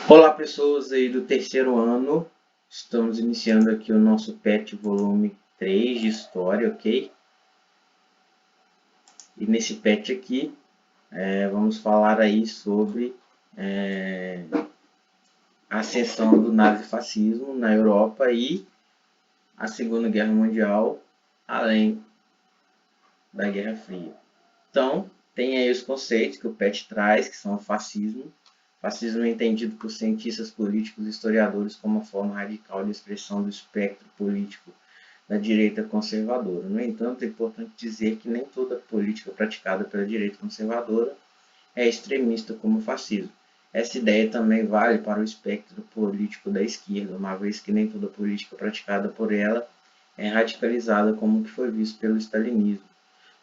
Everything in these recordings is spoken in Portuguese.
Olá, pessoas aí do terceiro ano. Estamos iniciando aqui o nosso PET volume 3 de História, ok? E nesse PET aqui, vamos falar aí sobre a ascensão do nazifascismo na Europa e a Segunda Guerra Mundial, além da Guerra Fria. Então, tem aí os conceitos que o PET traz, que são o fascismo. Fascismo é entendido por cientistas políticos e historiadores como uma forma radical de expressão do espectro político da direita conservadora. No entanto, é importante dizer que nem toda política praticada pela direita conservadora é extremista como o fascismo. Essa ideia também vale para o espectro político da esquerda, uma vez que nem toda política praticada por ela é radicalizada como o que foi visto pelo stalinismo,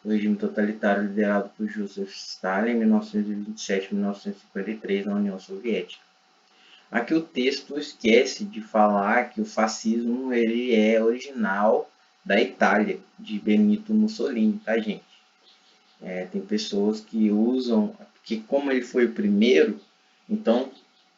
o regime totalitário liderado por Joseph Stalin em 1927-1953 na União Soviética. Aqui o texto esquece de falar que o fascismo ele é original da Itália, de Benito Mussolini, tá, gente? Tem pessoas que usam, que como ele foi o primeiro, então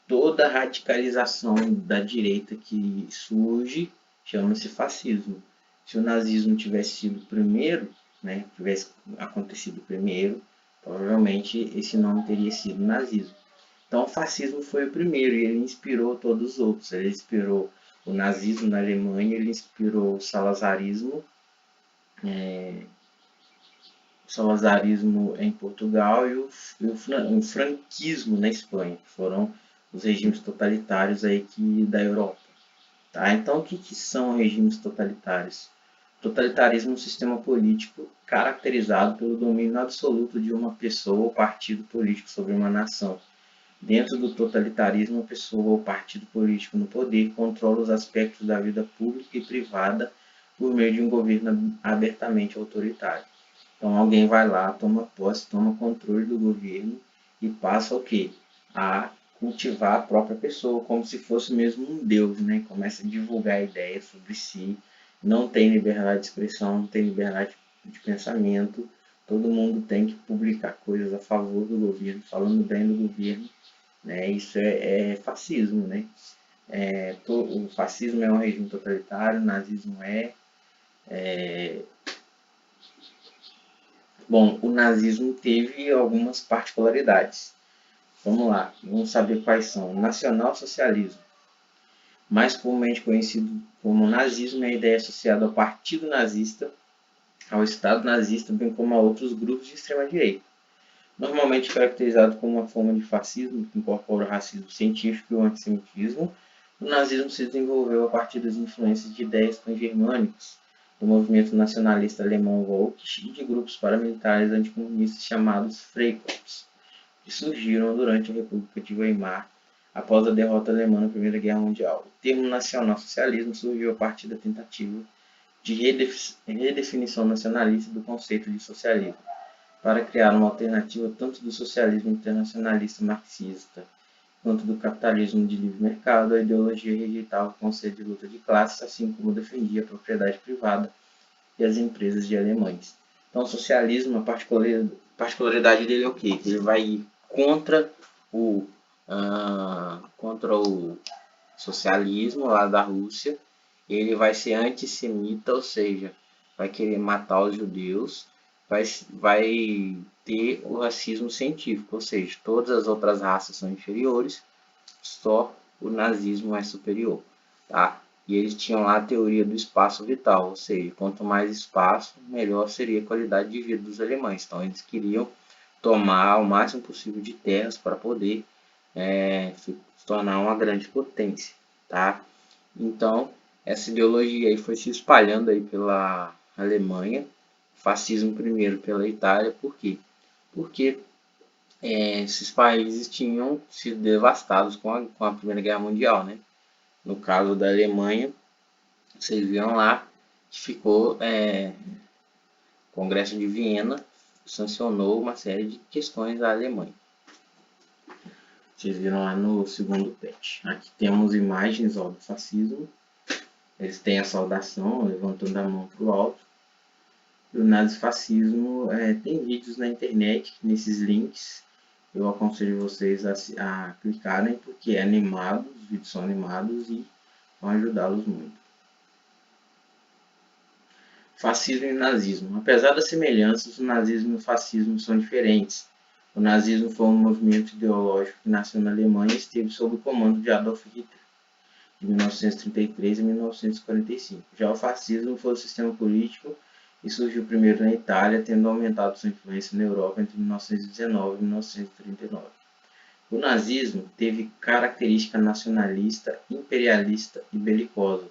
toda radicalização da direita que surge chama-se fascismo. Se o nazismo tivesse sido o primeiro, né, tivesse acontecido primeiro, provavelmente esse nome teria sido nazismo. Então o fascismo foi o primeiro e ele inspirou todos os outros. Ele inspirou o nazismo na Alemanha, ele inspirou o salazarismo em Portugal e o franquismo na Espanha, que foram os regimes totalitários aí da Europa. Tá? Então, o que são regimes totalitários? Totalitarismo é um sistema político caracterizado pelo domínio absoluto de uma pessoa ou partido político sobre uma nação. Dentro do totalitarismo, a pessoa ou partido político no poder controla os aspectos da vida pública e privada por meio de um governo abertamente autoritário. Então alguém vai lá, toma posse, toma controle do governo e passa o quê? A cultivar a própria pessoa, como se fosse mesmo um deus, né? Começa a divulgar ideias sobre si, não tem liberdade de expressão, não tem liberdade de pensamento, todo mundo tem que publicar coisas a favor do governo, falando bem do governo, né? Isso é fascismo, né? O fascismo é um regime totalitário, o nazismo Bom, o nazismo teve algumas particularidades. Vamos lá, vamos saber quais são. O nacionalsocialismo, mais comumente conhecido como nazismo, é a ideia associada ao partido nazista, ao Estado nazista, bem como a outros grupos de extrema-direita. Normalmente caracterizado como uma forma de fascismo que incorpora o racismo científico e o antissemitismo, o nazismo se desenvolveu a partir das influências de ideias pan-germânicas, do movimento nacionalista alemão Volk e de grupos paramilitares anticomunistas chamados Freikorps, que surgiram durante a República de Weimar após a derrota alemã na Primeira Guerra Mundial. O termo nacional-socialismo surgiu a partir da tentativa de redefinição nacionalista do conceito de socialismo, para criar uma alternativa tanto do socialismo internacionalista marxista quanto do capitalismo de livre mercado. A ideologia rejeitava o conceito de luta de classes, assim como defendia a propriedade privada e as empresas de alemães. Então, o socialismo, a particularidade dele é o quê? Ele vai ir contra o socialismo lá da Rússia, ele vai ser antissemita, ou seja, vai querer matar os judeus, vai ter o racismo científico, ou seja, todas as outras raças são inferiores, só o nazismo é superior, tá? E eles tinham lá a teoria do espaço vital, ou seja, quanto mais espaço, melhor seria a qualidade de vida dos alemães. Então eles queriam tomar o máximo possível de terras para poder se tornar uma grande potência, tá? Então essa ideologia aí foi se espalhando aí pela Alemanha, fascismo primeiro pela Itália, por quê? Porque esses países tinham sido devastados com a Primeira Guerra Mundial, né? No caso da Alemanha, vocês viram lá que ficou o Congresso de Viena sancionou uma série de questões à Alemanha. Vocês viram lá no segundo patch. Aqui temos imagens do fascismo. Eles têm a saudação, levantando a mão para o alto. E o nazifascismo tem vídeos na internet, nesses links. eu aconselho vocês a clicarem, porque é animado, os vídeos são animados e vão ajudá-los muito. Fascismo e nazismo. Apesar das semelhanças, o nazismo e o fascismo são diferentes. O nazismo foi um movimento ideológico que nasceu na Alemanha e esteve sob o comando de Adolf Hitler, de 1933 a 1945. Já o fascismo foi o sistema político e surgiu primeiro na Itália, tendo aumentado sua influência na Europa entre 1919 e 1939. O nazismo teve característica nacionalista, imperialista e belicosa,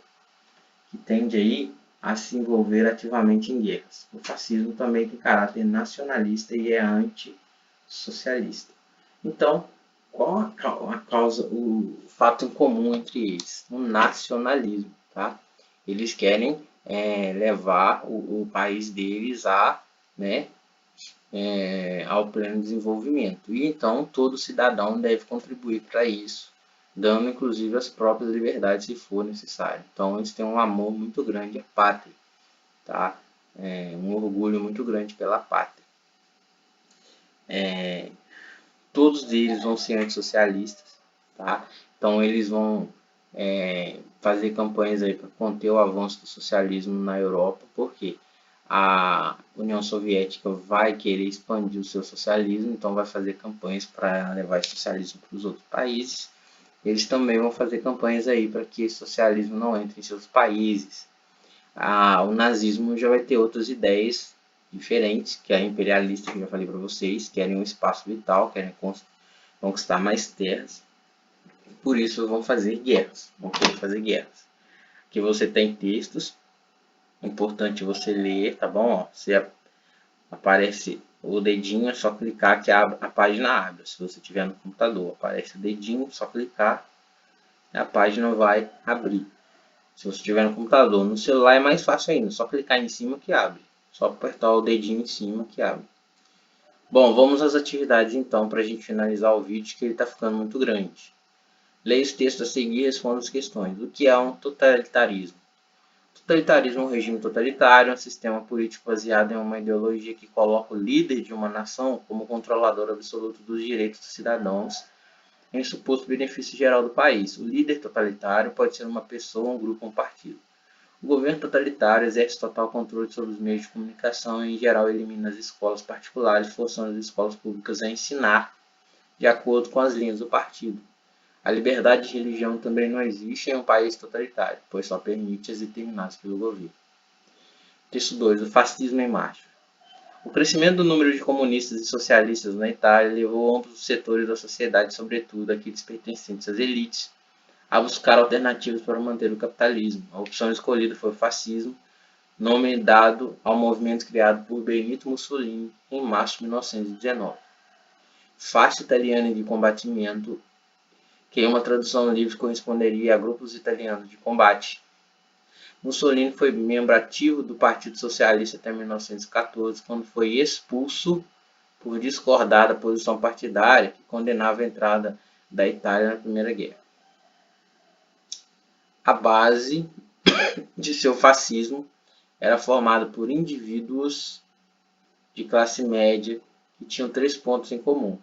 que tende aí a se envolver ativamente em guerras. O fascismo também tem caráter nacionalista e é antissocialista. Então, qual a causa, o fato em comum entre eles? O nacionalismo, tá? Eles querem levar o país deles ao pleno desenvolvimento. E então todo cidadão deve contribuir para isso, dando inclusive as próprias liberdades se for necessário. Então eles têm um amor muito grande à pátria, tá? Um orgulho muito grande pela pátria. Todos eles vão ser antissocialistas, tá? Então eles vão fazer campanhas aí para conter o avanço do socialismo na Europa, porque a União Soviética vai querer expandir o seu socialismo, então vai fazer campanhas para levar esse socialismo para os outros países. Eles também vão fazer campanhas aí para que esse socialismo não entre em seus países. O nazismo já vai ter outras ideias diferentes, que é a imperialista, que eu já falei para vocês, querem um espaço vital, querem conquistar mais terras. Por isso vão fazer guerras, vão querer fazer guerras. Aqui você tem textos, é importante você ler, tá bom? Você aparece o dedinho, é só clicar que a página abre. Se você tiver no computador, aparece o dedinho, só clicar e a página vai abrir. Se você tiver no computador, no celular é mais fácil ainda, só clicar em cima que abre. Só apertar o dedinho em cima que abre. Bom, vamos às atividades então para a gente finalizar o vídeo, que ele está ficando muito grande. Leia os textos a seguir e responda as questões. O que é um totalitarismo? Totalitarismo é um regime totalitário, um sistema político baseado em uma ideologia que coloca o líder de uma nação como controlador absoluto dos direitos dos cidadãos em suposto benefício geral do país. O líder totalitário pode ser uma pessoa, um grupo ou um partido. O governo totalitário exerce total controle sobre os meios de comunicação e, em geral, elimina as escolas particulares, forçando as escolas públicas a ensinar de acordo com as linhas do partido. A liberdade de religião também não existe em um país totalitário, pois só permite as determinadas pelo governo. Texto 2. O fascismo em marcha. O crescimento do número de comunistas e socialistas na Itália levou amplos setores da sociedade, sobretudo aqueles pertencentes às elites, a buscar alternativas para manter o capitalismo. A opção escolhida foi o fascismo, nome dado ao movimento criado por Benito Mussolini em março de 1919. Faixa italiana de combatimento, que em uma tradução livre corresponderia a grupos italianos de combate. Mussolini foi membro ativo do Partido Socialista até 1914, quando foi expulso por discordar da posição partidária que condenava a entrada da Itália na Primeira Guerra. A base de seu fascismo era formada por indivíduos de classe média que tinham 3 pontos em comum: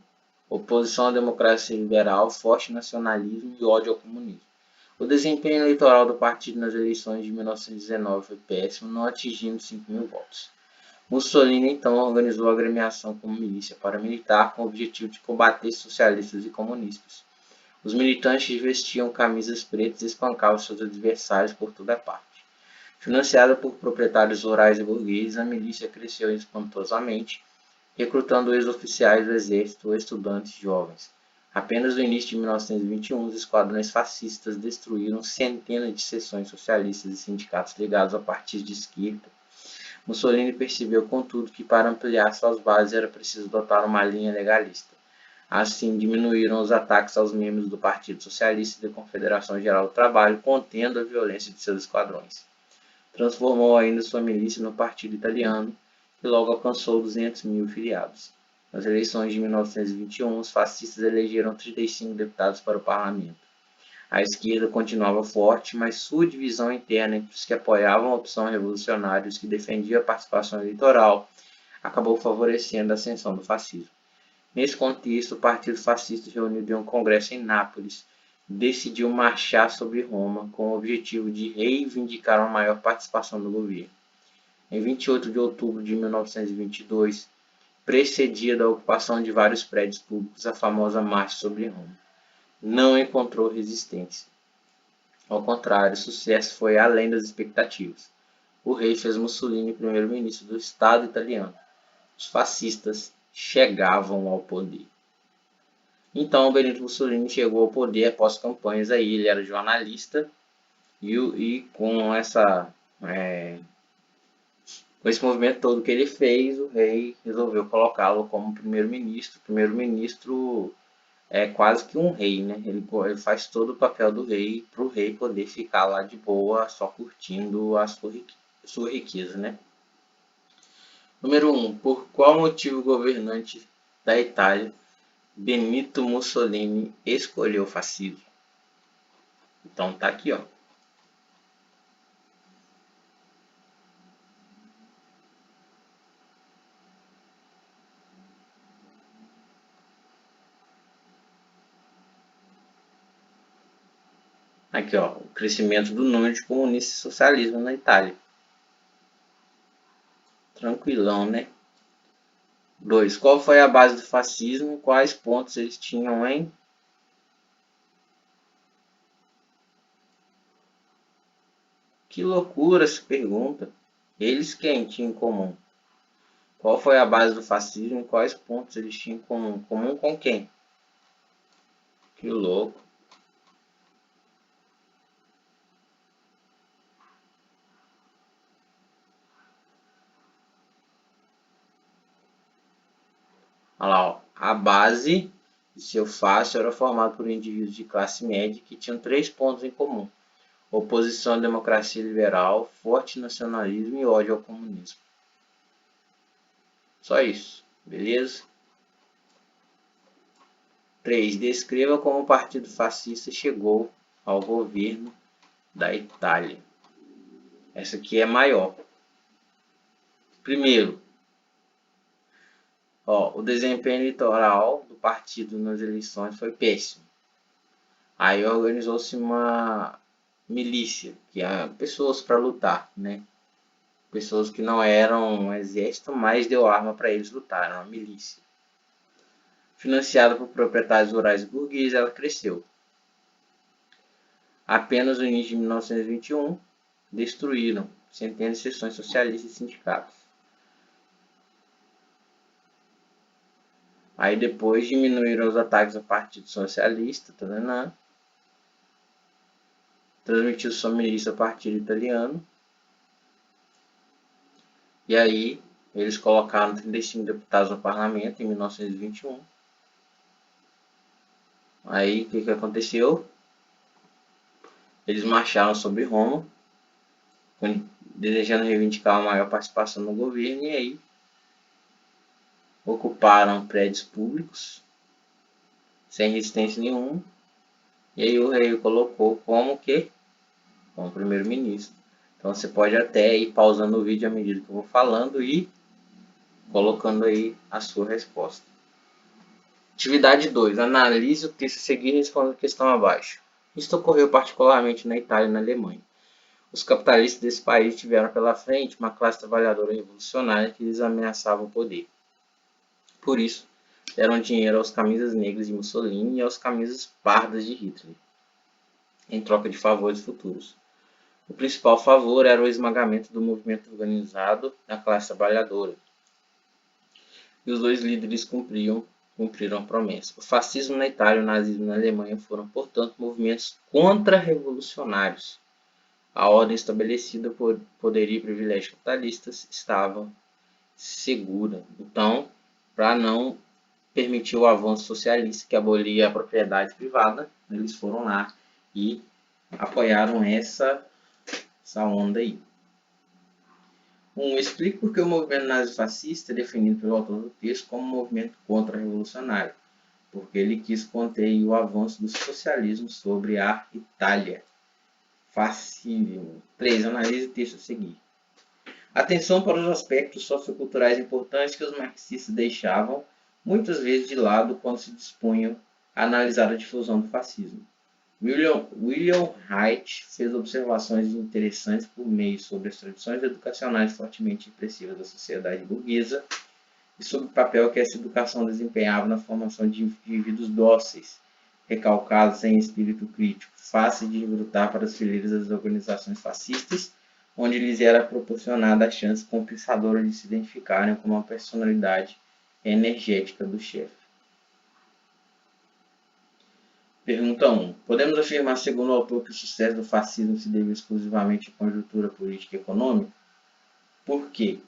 oposição à democracia liberal, forte nacionalismo e ódio ao comunismo. O desempenho eleitoral do partido nas eleições de 1919 foi péssimo, não atingindo 5.000 votos. Mussolini então organizou a agremiação como milícia paramilitar com o objetivo de combater socialistas e comunistas. Os militantes vestiam camisas pretas e espancavam seus adversários por toda parte. Financiada por proprietários rurais e burgueses, a milícia cresceu espantosamente, recrutando ex-oficiais do exército ou estudantes jovens. Apenas no início de 1921, os esquadrões fascistas destruíram centenas de seções socialistas e sindicatos ligados a partidos de esquerda. Mussolini percebeu, contudo, que para ampliar suas bases era preciso adotar uma linha legalista. Assim, diminuíram os ataques aos membros do Partido Socialista e da Confederação Geral do Trabalho, contendo a violência de seus esquadrões. Transformou ainda sua milícia no Partido Italiano, que logo alcançou 200.000 filiados. Nas eleições de 1921, os fascistas elegeram 35 deputados para o parlamento. A esquerda continuava forte, mas sua divisão interna entre os que apoiavam a opção revolucionária e os que defendiam a participação eleitoral acabou favorecendo a ascensão do fascismo. Nesse contexto, o Partido Fascista, reunido em um congresso em Nápoles, decidiu marchar sobre Roma com o objetivo de reivindicar uma maior participação no governo. Em 28 de outubro de 1922, precedia da ocupação de vários prédios públicos, a famosa Marcha sobre Roma. Não encontrou resistência. Ao contrário, o sucesso foi além das expectativas. O rei fez Mussolini primeiro-ministro do Estado italiano. Os fascistas chegavam ao poder. Então, Benito Mussolini chegou ao poder após campanhas aí. Ele era jornalista e com esse movimento todo que ele fez, o rei resolveu colocá-lo como primeiro-ministro. Primeiro-ministro é quase que um rei, né? Ele faz todo o papel do rei para o rei poder ficar lá de boa, só curtindo a sua riqueza, né? Número 1. Por qual motivo o governante da Itália, Benito Mussolini, escolheu o fascismo? Então tá aqui, ó. Aqui, ó, o crescimento do número de comunistas e socialismo na Itália. Tranquilão, né? 2. Qual foi a base do fascismo e quais pontos eles tinham em? Que loucura essa pergunta. Eles quem tinham em comum? Qual foi a base do fascismo e quais pontos eles tinham em comum? Comum com quem? Que louco. Olha lá, ó. A base de seu fascio era formada por indivíduos de classe média que tinham 3 pontos em comum: oposição à democracia liberal, forte nacionalismo e ódio ao comunismo. Só isso, beleza? 3. Descreva como o Partido Fascista chegou ao governo da Itália. Essa aqui é maior. Primeiro, o desempenho eleitoral do partido nas eleições foi péssimo. Aí organizou-se uma milícia, que é pessoas para lutar, né? Pessoas que não eram um exército, mas deu arma para eles lutarem, uma milícia. Financiada por proprietários rurais e burgueses, ela cresceu. Apenas no início de 1921, destruíram centenas de seções socialistas e sindicatos. Aí depois diminuíram os ataques ao Partido Socialista, transmitiu sua milícia ao Partido Italiano. E aí eles colocaram 35 deputados no parlamento em 1921. Aí o que aconteceu? Eles marcharam sobre Roma, desejando reivindicar uma maior participação no governo, e aí ocuparam prédios públicos sem resistência nenhuma. E aí o rei colocou como primeiro-ministro. Então você pode até ir pausando o vídeo à medida que eu vou falando e colocando aí a sua resposta. Atividade 2. Analise o texto a seguir e responda a questão abaixo. Isto ocorreu particularmente na Itália e na Alemanha. Os capitalistas desse país tiveram pela frente uma classe trabalhadora revolucionária que lhes ameaçava o poder. Por isso, deram dinheiro aos camisas negras de Mussolini e aos camisas pardas de Hitler, em troca de favores futuros. O principal favor era o esmagamento do movimento organizado da classe trabalhadora. E os dois líderes cumpriram a promessa. O fascismo na Itália e o nazismo na Alemanha foram, portanto, movimentos contra-revolucionários. A ordem estabelecida por poderio e privilégios capitalistas estava segura. Então, para não permitir o avanço socialista que abolia a propriedade privada, eles foram lá e apoiaram essa onda aí. Explique por que o movimento nazifascista é definido pelo autor do texto como um movimento contra-revolucionário, porque ele quis conter o avanço do socialismo sobre a Itália. Facílimo. 3. Analise o texto a seguir. Atenção para os aspectos socioculturais importantes que os marxistas deixavam muitas vezes de lado quando se dispunham a analisar a difusão do fascismo. William Wright fez observações interessantes por meio sobre as tradições educacionais fortemente repressivas da sociedade burguesa e sobre o papel que essa educação desempenhava na formação de indivíduos dóceis, recalcados sem espírito crítico, fáceis de recrutar para as fileiras das organizações fascistas, onde lhes era proporcionada a chance compensadora de se identificarem com uma personalidade energética do chefe. Pergunta 1. Podemos afirmar, segundo o autor, que o sucesso do fascismo se deve exclusivamente à conjuntura política e econômica? Por quê?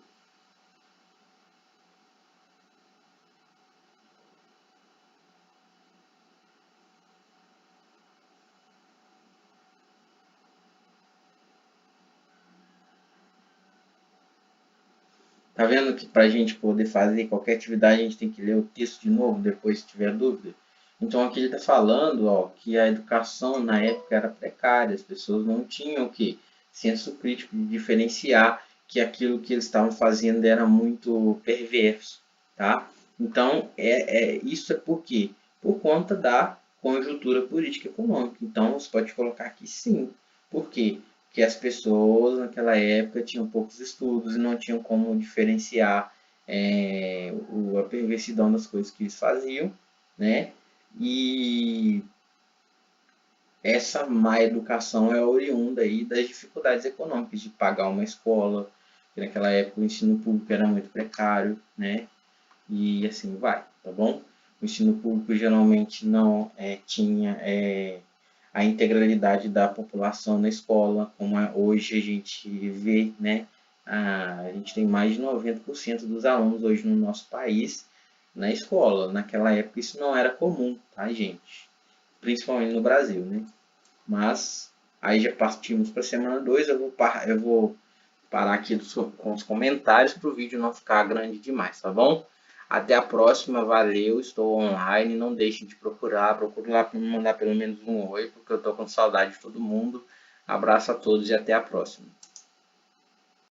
Tá vendo que para a gente poder fazer qualquer atividade a gente tem que ler o texto de novo depois se tiver dúvida? Então aqui ele está falando, ó, que a educação na época era precária, as pessoas não tinham o quê? Senso crítico de diferenciar que aquilo que eles estavam fazendo era muito perverso, tá? Então isso é por quê? Por conta da conjuntura política e econômica. Então você pode colocar aqui sim. Por quê? Que as pessoas naquela época tinham poucos estudos e não tinham como diferenciar a perversidão das coisas que eles faziam, né? E essa má educação é oriunda aí das dificuldades econômicas de pagar uma escola, que naquela época o ensino público era muito precário, né? E assim vai, tá bom? O ensino público geralmente não tinha a integralidade da população na escola, como hoje a gente vê, né? A gente tem mais de 90% dos alunos hoje no nosso país na escola. Naquela época isso não era comum, tá, gente? Principalmente no Brasil, né? Mas aí já partimos para a semana 2, eu vou parar aqui com os comentários para o vídeo não ficar grande demais, tá bom? Até a próxima, valeu, estou online, não deixe de procurar, procure lá para me mandar pelo menos um oi, porque eu estou com saudade de todo mundo. Abraço a todos e até a próxima.